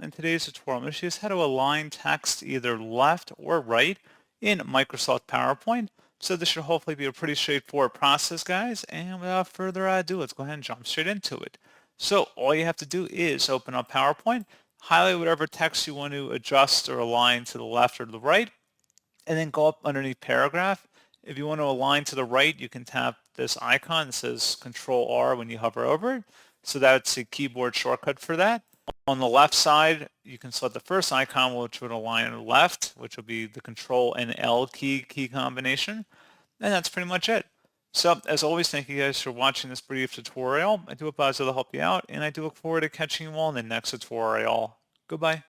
In today's tutorial, I'm going to show you how to align text either left or right in Microsoft PowerPoint. So this should hopefully be a pretty straightforward process, guys. And without further ado, let's go ahead and jump straight into it. So all you have to do is open up PowerPoint, highlight whatever text you want to adjust or align to the left or the right, and then go up underneath paragraph. If you want to align to the right, you can tap this icon that says Control R when you hover over it. So that's a keyboard shortcut for that. On the left side, you can select the first icon, which would align to the left, which will be the Control and L key combination. And that's pretty much it. So as always, thank you guys for watching this brief tutorial. I do hope I was able to help you out, and I do look forward to catching you all in the next tutorial. Goodbye.